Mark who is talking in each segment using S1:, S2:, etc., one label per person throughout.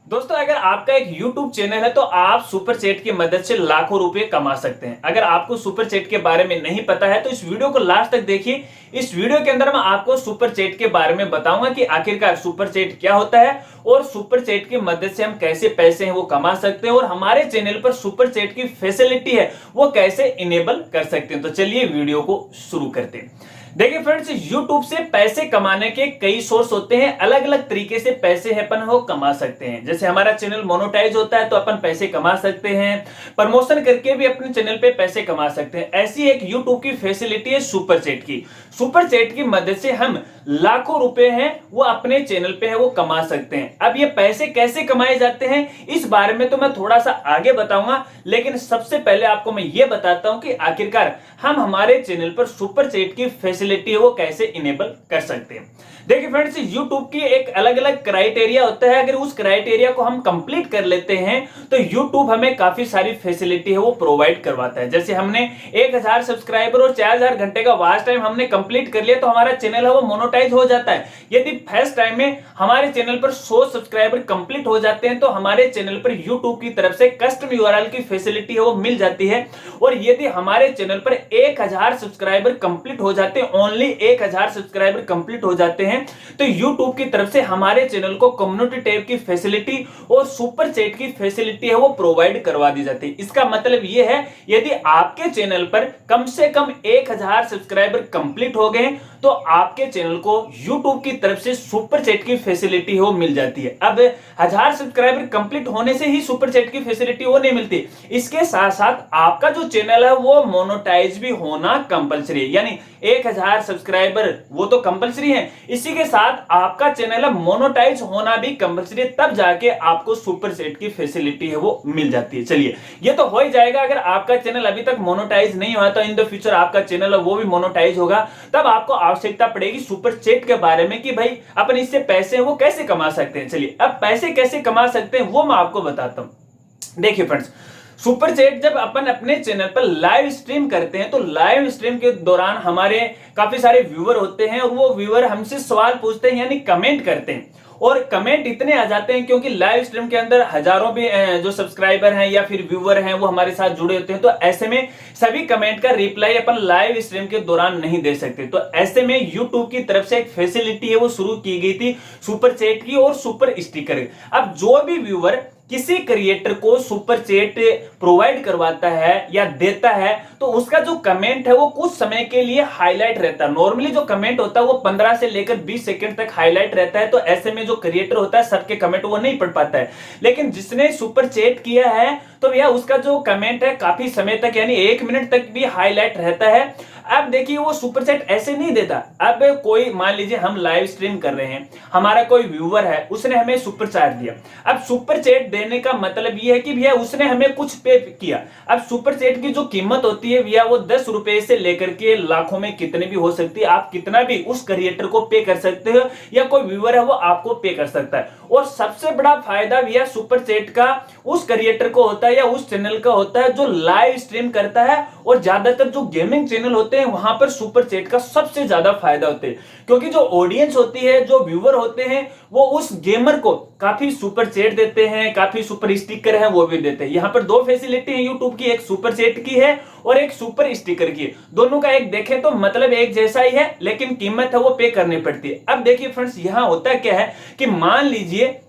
S1: दोस्तों, अगर आपका एक YouTube चैनल है तो आप सुपर चैट की मदद से लाखों रुपए कमा सकते हैं। अगर आपको सुपर चैट के बारे में नहीं पता है तो इस वीडियो को लास्ट तक देखिए। इस वीडियो के अंदर मैं आपको सुपर चैट के बारे में बताऊंगा कि आखिरकार सुपर चैट क्या होता है और सुपर चैट की मदद से हम कैसे पैसे हैं वो कमा सकते हैं और हमारे चैनल पर सुपर चैट की फैसिलिटी है वो कैसे इनेबल कर सकते हैं। तो चलिए वीडियो को शुरू करते हैं। देखिए फ्रेंड्स, YouTube से पैसे कमाने के कई सोर्स होते हैं। अलग अलग तरीके से पैसे अपन वो कमा सकते हैं। जैसे हमारा चैनल मोनेटाइज होता है तो अपन पैसे कमा सकते हैं, प्रमोशन करके भी अपने चैनल पे पैसे कमा सकते हैं। ऐसी एक YouTube की फैसिलिटी है सुपर चैट की। सुपर चैट की मदद से हम लाखों रुपए हैं वो अपने चैनल पे है वो कमा सकते हैं। अब ये पैसे कैसे कमाए जाते हैं इस बारे में तो मैं थोड़ा सा आगे बताऊंगा, लेकिन सबसे पहले आपको मैं ये बताता हूं कि आखिरकार हम हमारे चैनल पर सुपर चैट की फैसिलिटी है वो कैसे इनेबल कर सकते हैं। देखिए फ्रेंड्स, YouTube की एक अलग अलग क्राइटेरिया होता है। अगर उस क्राइटेरिया को हम कंप्लीट कर लेते हैं तो YouTube हमें काफी सारी फैसिलिटी है वो प्रोवाइड करवाता है। जैसे हमने 1000 सब्सक्राइबर और 4000 घंटे का वॉच टाइम हमने कंप्लीट कर लिया तो हमारा चैनल है वो मोनेटाइज हो जाता है। यदि फर्स्ट टाइम में हमारे चैनल पर 100 सब्सक्राइबर कंप्लीट हो जाते हैं तो हमारे चैनल पर YouTube की तरफ से कस्टम URL की फैसिलिटी है वो मिल जाती है। और यदि हमारे चैनल पर 1000 सब्सक्राइबर कंप्लीट हो जाते हैं, ओनली 1000 सब्सक्राइबर कंप्लीट हो जाते हैं, तो YouTube की तरफ से हमारे चैनल को कम्युनिटी टैब की फैसिलिटी और सुपर चैट की फैसिलिटी है वो प्रोवाइड करवा दी जाती है। इसका मतलब ये है यदि आपके चैनल पर कम से कम 1000 सब्सक्राइबर कंप्लीट हो गए तो आपके चैनल को YouTube की तरफ से सुपर चैट की फैसिलिटी हो मिल जाती है। अब 1000 सब्सक्राइबर कंप्लीट होने से ही सुपर चैट की फैसिलिटी वो नहीं मिलती, इसके साथ साथ आपका जो चैनल है वो मोनेटाइज भी होना कंपलसरी है। यानी 1000 सब्सक्राइबर वो तो कंपलसरी है, इसी के साथ आपका चैनल मोनेटाइज होना भी कंपलसरी है, तब जाके आपको सुपर चैट की फैसिलिटी है वो मिल जाती है। चलिए, ये तो हो ही जाएगा। अगर आपका चैनल अभी तक मोनेटाइज नहीं हुआ तो इन द फ्यूचर आपका चैनल है वो भी मोनेटाइज होगा, तब आपको आवश्यकता पड़ेगी सुपर चैट के बारे में कि भाई अपन इससे पैसे वो कैसे कमा सकते हैं। चलिए, अब पैसे कैसे कमा सकते हैं वो मैं आपको बताता हूं। देखिए फ्रेंड्स, सुपर चैट जब अपन अपने चैनल पर लाइव स्ट्रीम करते हैं तो लाइव स्ट्रीम के दौरान हमारे काफी सारे व्यूअर होते हैं और वो व्यूअर हमसे सवाल पूछते हैं यानी कमेंट करते हैं। और कमेंट इतने आ जाते हैं क्योंकि लाइव स्ट्रीम के अंदर हजारों भी जो सब्सक्राइबर हैं या फिर व्यूअर हैं वो हमारे साथ जुड़े होते हैं, तो ऐसे में सभी कमेंट का रिप्लाई अपन लाइव स्ट्रीम के दौरान नहीं दे सकते। तो ऐसे में YouTube की तरफ से एक फैसिलिटी है वो शुरू की गई थी सुपर चैट की और सुपर स्टिकर। अब जो भी व्यूअर किसी क्रिएटर को सुपर चैट प्रोवाइड करवाता है या देता है तो उसका जो कमेंट है वो कुछ समय के लिए हाईलाइट रहता है। नॉर्मली जो कमेंट होता है वो 15 से लेकर 20 सेकंड तक हाईलाइट रहता है, तो ऐसे में जो क्रिएटर होता है सबके कमेंट वो नहीं पढ़ पाता है। लेकिन जिसने सुपर चैट किया है तो भैया उसका जो कमेंट है काफी समय तक यानी 1 मिनट तक भी हाईलाइट रहता है। अब देखिए, वो सुपर चैट ऐसे नहीं देता। अब कोई मान लीजिए हम लाइव स्ट्रीम कर रहे हैं, हमारा कोई व्यूअर है, उसने हमें सुपर चैट दिया। अब सुपर चैट देने का मतलब ये है कि भैया उसने हमें कुछ पे किया। अब सुपर चैट की जो कीमत होती है भैया वो 10 रुपए से लेकर के लाखों में कितने भी हो सकती है। आप कितना भी उस क्रिएटर को पे कर सकते हो या कोई व्यूअर है वो आपको पे कर सकता है। और सबसे बड़ा फायदा भैया सुपर चैट का उस क्रिएटर को होता है या उस चैनल का होता है जो लाइव स्ट्रीम करता है। और ज्यादातर जो गेमिंग चैनल होते हैं वहां पर सुपर चैट का सबसे ज्यादा फायदा होता है, क्योंकि जो ऑडियंस होती है, जो व्यूअर होते हैं, वो उस गेमर को काफी सुपर चैट देते हैं, काफी सुपर स्टिकर है वो भी देते हैं। यहां पर दो फैसिलिटी है यूट्यूब की, एक सुपर चैट की है और एक सुपर स्टिकर की। दोनों का एक देखें तो मतलब एक जैसा ही है, लेकिन कीमत है वो पे करनी पड़ती है। अब देखिए फ्रेंड्स, यहां होता क्या है कि मान लीजिए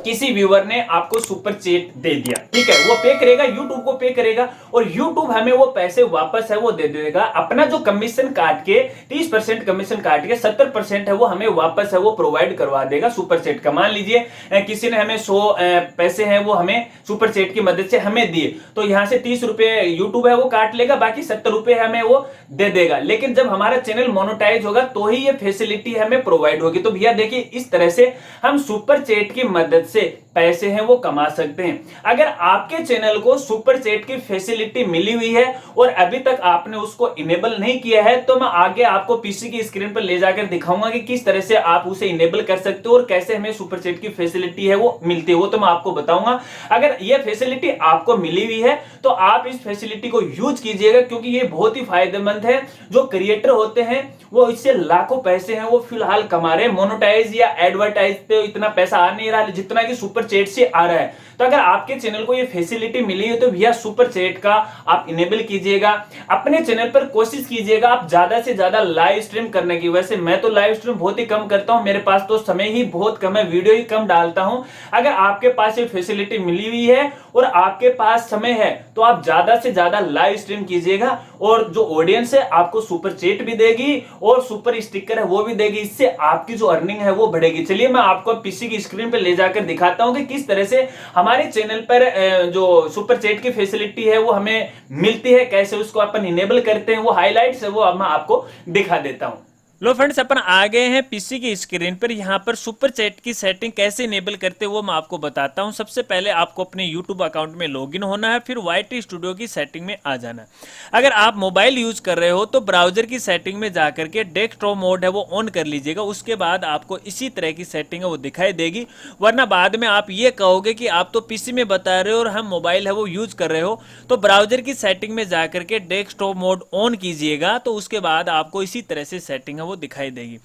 S1: किसी व्यूअर ने आपको सुपर चैट दे दिया, ठीक है, वो पे करेगा, YouTube को पे करेगा और YouTube हमें वो पैसे वापस है वो दे देगा। अपना जो कमीशन काट के 30% कमीशन काट के 70% है वो हमें वापस है वो प्रोवाइड करवा देगा सुपर चैट का। मान लीजिए किसी ने हमें 100 पैसे हैं वो हमें सुपर चैट की मदद से हमें दिए, तो यहां से 30 रुपए YouTube है वो काट लेगा, बाकी 70 रुपए हमें वो दे देगा। लेकिन जब हमारा चैनल मोनेटाइज होगा तो ही ये फैसिलिटी हमें प्रोवाइड होगी। तो भैया देखिए, इस तरह से हम सुपर चैट की मदद से पैसे हैं वो कमा सकते हैं। अगर आपके चैनल को सुपर चैट की फैसिलिटी मिली हुई है और अभी तक आपने उसको इनेबल नहीं किया है तो मैं आगे आपको पीसी की स्क्रीन पर ले जाकर दिखाऊंगा कि किस तरह से आप उसे इनेबल कर सकते हो और कैसे हमें सुपर चैट की फैसिलिटी है वो मिलती है, वो तो मैं आपको बताऊंगा। अगर ये फैसिलिटी आपको मिली हुई है तो आप इस फैसिलिटी को यूज कीजिएगा, क्योंकि ये बहुत ही फायदेमंद है। जो क्रिएटर होते हैं वो इससे लाखों पैसे हैं वो फिलहाल कमा रहे हैं। मोनेटाइज या एडवर्टाइज पे इतना पैसा आ नहीं रहा जितना कि सुपर सुपर चैट से आ रहा है। तो अगर आपके चैनल को ये फैसिलिटी मिली है तो भैया सुपर चैट का आप इनेबल कीजिएगा, अपने चैनल पर कोशिश कीजिएगा आप ज्यादा से ज्यादा लाइव स्ट्रीम करने की। वैसे मैं तो लाइव स्ट्रीम बहुत ही कम करता हूं, मेरे पास तो समय ही बहुत कम है, वीडियो ही कम डालता हूं। अगर आपके पास ये फैसिलिटी मिली हुई है और आपके पास समय है तो आप ज्यादा से ज्यादा लाइव स्ट्रीम कीजिएगा, और जो ऑडियंस है आपको सुपर चैट भी देगी और सुपर स्टिकर है वो भी देगी, इससे आपकी जो अर्निंग है वो बढ़ेगी। चलिए मैं आपको पीसी की स्क्रीन पर ले जाकर दिखाता हूं कि किस तरह से हमारे चैनल पर जो सुपर चैट की फैसिलिटी है वो हमें मिलती है, कैसे उसको अपन इनेबल करते हैं, वो हाइलाइट्स है वो अब मैं आपको दिखा देता हूं। लो फ्रेंड्स, अपन आ गए हैं पीसी की स्क्रीन पर। यहाँ पर सुपर चैट की सेटिंग कैसे इनेबल करते हैं वो मैं आपको बताता हूँ। सबसे पहले आपको अपने यूट्यूब अकाउंट में लॉगिन होना है, फिर YT स्टूडियो की सेटिंग में आ जाना है। अगर आप मोबाइल यूज कर रहे हो तो ब्राउजर की सेटिंग में जाकर के डेस्कटॉप मोड है वो ऑन कर लीजिएगा, उसके बाद आपको इसी तरह की सेटिंग है वो दिखाई देगी। वरना बाद में आप ये कहोगे कि आप तो पीसी में बता रहे हो और हम मोबाइल है वो यूज कर रहे हो, तो ब्राउजर की सेटिंग में जाकर के डेस्कटॉप मोड ऑन कीजिएगा, तो उसके बाद आपको इसी तरह से सेटिंग है वो दिखाई देगी।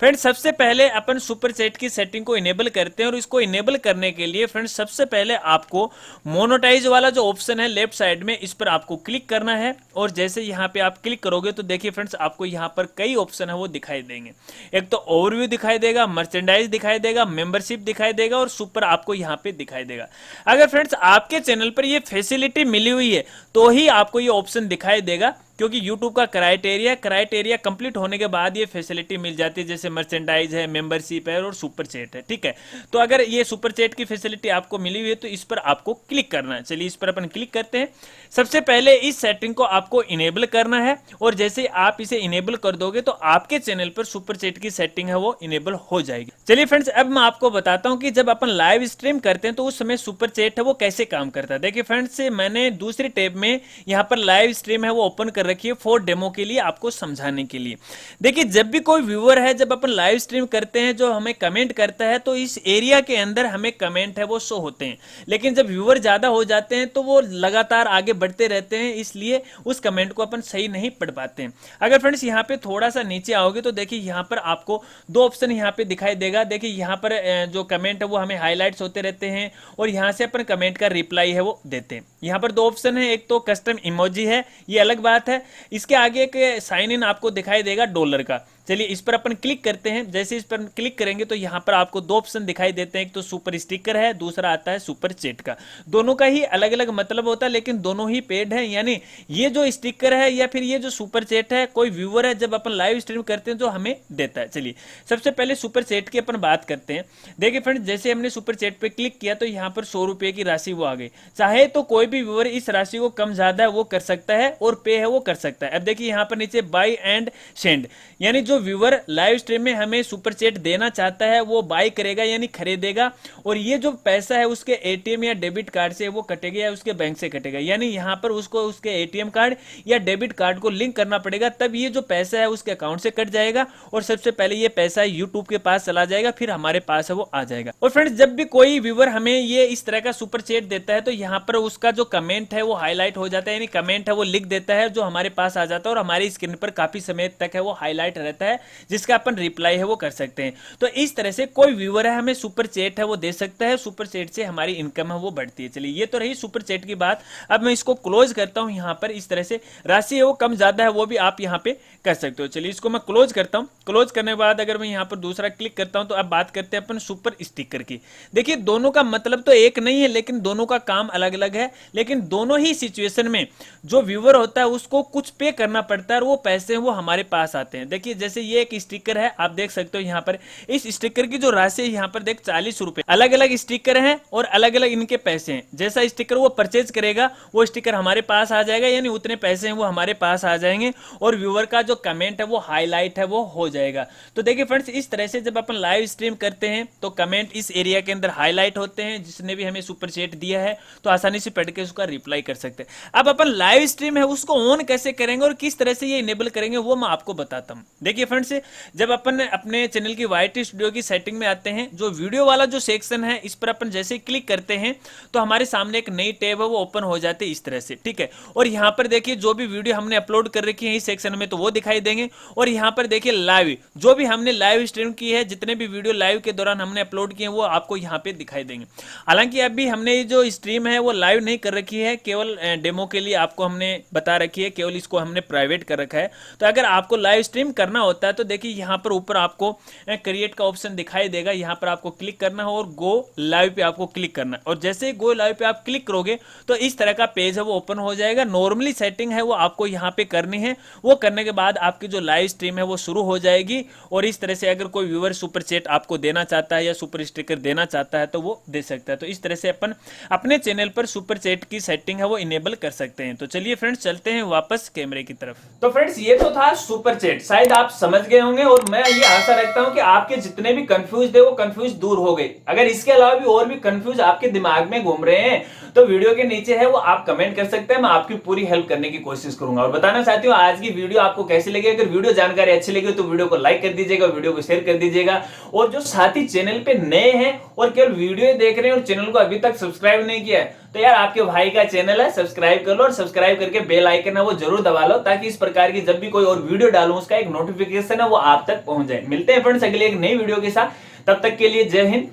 S1: फ्रेंड्स, सबसे पहले अपन सुपर चैट की सेटिंग को इनेबल करते हैं, और इसको इनेबल करने के लिए फ्रेंड्स सबसे पहले आपको मोनेटाइज वाला जो ऑप्शन है लेफ्ट साइड में, इस पर आपको क्लिक करना है। और जैसे यहाँ पे आप क्लिक करोगे तो देखिए फ्रेंड्स आपको यहाँ पर कई ऑप्शन है वो दिखाई देंगे। एक तो ओवरव्यू दिखाई देगा, मर्चेंडाइज दिखाई देगा, मेंबरशिप दिखाई देगा और सुपर आपको यहाँ पे दिखाई देगा। अगर फ्रेंड्स आपके चैनल पर ये फैसिलिटी मिली हुई है तो ही आपको ये ऑप्शन दिखाई देगा, क्योंकि YouTube का क्राइटेरिया कंप्लीट होने के बाद ये फैसिलिटी मिल जाती है, जैसे मर्चेंडाइज है, मेंबरशिप है और सुपर चैट है। ठीक है, तो अगर ये सुपर चैट की फैसिलिटी आपको मिली हुई है तो इस पर आपको क्लिक करना है। चलिए इस पर अपन क्लिक करते हैं। सबसे पहले इस सेटिंग को आपको इनेबल करना है, और जैसे आप इसे इनेबल कर दोगे तो आपके चैनल पर सुपर चैट की सेटिंग है वो इनेबल हो जाएगी। चलिए फ्रेंड्स, अब मैं आपको बताता हूं कि जब अपन लाइव स्ट्रीम करते हैं तो उस समय सुपर चैट है वो कैसे काम करता है। देखिए फ्रेंड्स, मैंने दूसरी टैब में यहाँ पर लाइव स्ट्रीम है वो ओपन कर रखी है फॉर डेमो के लिए, आपको समझाने के लिए। देखिए, जब भी कोई व्यूअर है, जब अपन लाइव स्ट्रीम करते हैं, जो हमें कमेंट करता है तो इस एरिया के अंदर हमें कमेंट है वो शो होते हैं। लेकिन जब व्यूअर ज्यादा हो जाते हैं तो वो लगातार आगे बढ़ते रहते हैं, इसलिए उस कमेंट को अपन सही नहीं पढ़ पाते हैं। अगर फ्रेंड्स यहाँ पे थोड़ा सा नीचे आओगे तो देखिए यहाँ पर आपको दो ऑप्शन यहाँ पे दिखाई देगा। देखिए यहाँ पर जो कमेंट है वो हमें हाईलाइट्स होते रहते हैं, और यहाँ से अपन कमेंट का रिप्लाई है वो देते हैं। यहाँ पर दो ऑप्शन है, एक तो कस्टम इमोजी है, ये अलग बात है। इसके आगे एक साइन इन आपको दिखाई देगा डॉलर का। चलिए इस पर अपन क्लिक करते हैं। जैसे इस पर क्लिक करेंगे तो यहाँ पर आपको दो ऑप्शन दिखाई देते हैं, एक तो सुपर स्टिकर है, दूसरा आता है सुपर चैट का। दोनों का ही अलग अलग मतलब होता है, लेकिन दोनों ही पेड है। यानी ये जो स्टिकर है या फिर ये जो सुपर चैट है, कोई व्यूअर है जब अपन लाइव स्ट्रीम करते हैं जो हमें देता है। चलिए सबसे पहले सुपर चैट की अपन बात करते हैं। देखिए फ्रेंड्स, जैसे हमने सुपर चैट पे क्लिक किया तो यहाँ पर 100 रुपए की राशि वो आ गई। चाहे तो कोई भी व्यूअर इस राशि को कम ज्यादा वो कर सकता है और पे है वो कर सकता है। अब देखिए यहाँ पर नीचे बाय एंड सेंड, यानी जो व्यूअर लाइव स्ट्रीम में हमें सुपर चैट देना चाहता है वो बाय करेगा यानी खरीदेगा, और ये जो पैसा है उसके एटीएम या डेबिट कार्ड से वो कटेगा या उसके बैंक से कटेगा। यानी यहाँ पर उसको उसके एटीएम कार्ड या डेबिट कार्ड को लिंक करना पड़ेगा, तब ये जो पैसा है उसके अकाउंट से कट जाएगा, और सबसे पहले ये पैसा यूट्यूब के पास चला जाएगा, फिर हमारे पास है वो आ जाएगा। और फ्रेंड्स, जब भी कोई व्यूअर हमें ये इस तरह का सुपर चैट देता है तो यहाँ पर उसका जो कमेंट है वो हाईलाइट हो जाता है, यानी कमेंट है वो लिख देता है जो हमारे पास आ जाता है, और हमारी स्क्रीन पर काफी समय तक है वो हाईलाइट रहता है, जिसका अपन रिप्लाई है वो कर सकते हैं। तो इस तरह से कोई व्यूअर है हमें सुपर चैट है वो दे सकता है, सुपर चैट से हमारी इनकम है वो बढ़ती है। चलिए ये तो रही सुपर चैट की बात। अब मैं इसको क्लोज करता हूं। यहाँ पर इस तरह से राशि है वो कम ज्यादा है वो भी आप यहाँ पे कर सकते हो। चलिए इसको मैं क्लोज करता हूं। क्लोज करने के बाद अगर मैं यहाँ पर दूसरा क्लिक करता हूं तो अब बात करते हैं अपन सुपर स्टिकर की। देखिए दोनों का मतलब तो एक नहीं है, लेकिन दोनों का काम अलग अलग है, लेकिन दोनों ही सिचुएशन में जो व्यूअर होता है उसको कुछ पे करना पड़ता है और वो पैसे वो हमारे पास आते हैं। देखिए जैसे ये एक स्टिकर है, आप देख सकते हो यहाँ पर इस स्टिकर की जो राशि है यहाँ पर देख 40 रुपए। अलग अलग स्टिकर हैं और अलग अलग इनके पैसे हैं। जैसा स्टिकर वो परचेज करेगा वो स्टिकर हमारे पास आ जाएगा, यानी उतने पैसे हैं वो हमारे पास आ जाएंगे, और व्यूअर का जो कमेंट है वो हाईलाइट है वो हो जाएगा। तो देखिए फ्रेंड्स, इस तरह से जब अपन लाइव स्ट्रीम करते हैं तो कमेंट इस एरिया के अंदर हाईलाइट होते हैं। जिसने भी हमें सुपर चैट दिया है तो आसानी से पढ़ के उसका रिप्लाई कर सकते हैं। अब अपन लाइव स्ट्रीम है उसको ऑन कैसे करेंगे और किस तरह से ये इनेबल करेंगे वो मैं आपको बताता हूं। देखिए देखिए फ्रेंड्स, जब अपन अपने चैनल की YT स्टूडियो की सेटिंग में आते हैं, जो वीडियो वाला जो सेक्शन है इस पर अपन जैसे क्लिक करते हैं तो हमारे सामने एक नई टैब है वो ओपन हो जाती है इस तरह से, ठीक है। और यहाँ पर देखिए जो भी वीडियो हमने अपलोड कर रखी है इस सेक्शन में तो वो दिखाई देंगे। और यहाँ पर देखिए लाइव, जो भी हमने लाइव स्ट्रीम की है, जितने भी वीडियो लाइव के दौरान हमने अपलोड किए हैं वो आपको यहाँ पे दिखाई देंगे। हालांकि अभी हमने जो स्ट्रीम है वो लाइव नहीं कर रखी है, केवल डेमो के लिए आपको हमने बता रखी है, केवल इसको हमने प्राइवेट कर रखा है। तो अगर आपको लाइव स्ट्रीम करना होता है तो देखिए यहाँ पर ऊपर आपको क्रिएट का ऑप्शन दिखाई देगा, यहाँ पर आपको क्लिक करना है और गो लाइव पे आपको क्लिक करना है। और जैसे ही गो लाइव पे आप क्लिक करोगे तो इस तरह का पेज है वो ओपन हो जाएगा। नॉर्मली सेटिंग है वो आपको यहाँ पे करनी है, वो करने के बाद आपकी जो लाइव स्ट्रीम है वो शुरू हो जाएगी। और इस तरह से अगर कोई व्यूअर सुपर चैट आपको देना चाहता है या सुपर स्टिकर देना चाहता है तो वो दे सकता है। तो इस तरह से अपन अपने चैनल पर सुपर चैट की सेटिंग है वो इनेबल कर सकते हैं। तो चलिए फ्रेंड्स चलते हैं वापस कैमरे की तरफ। तो फ्रेंड्स ये तो था सुपर चैट, शायद आप समझ गए होंगे और मैं ये आशा रखता हूं कि आपके जितने भी कंफ्यूज थे वो कंफ्यूज दूर हो गए। अगर इसके अलावा भी और भी कंफ्यूज आपके दिमाग में घूम रहे हैं तो वीडियो के नीचे है वो आप कमेंट कर सकते हैं, मैं आपकी पूरी हेल्प करने की कोशिश करूंगा। और बताना चाहती हूँ आज की वीडियो आपको कैसी लगी। अगर वीडियो जानकारी अच्छी लगी तो वीडियो को लाइक कर दीजिएगा, वीडियो को शेयर कर दीजिएगा। और जो साथी चैनल पे नए हैं और केवल वीडियो देख रहे हैं और चैनल को अभी तक सब्सक्राइब नहीं किया है तो यार आपके भाई का चैनल है, सब्सक्राइब कर लो और सब्सक्राइब करके बेल आइकन है वो जरूर दबा लो ताकि इस प्रकार की जब भी कोई और वीडियो डालूं उसका एक नोटिफिकेशन है वो आप तक पहुंच जाए। मिलते हैं फ्रेंड्स अगले एक नई वीडियो के साथ, तब तक के लिए जय हिंद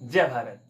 S1: जय भारत।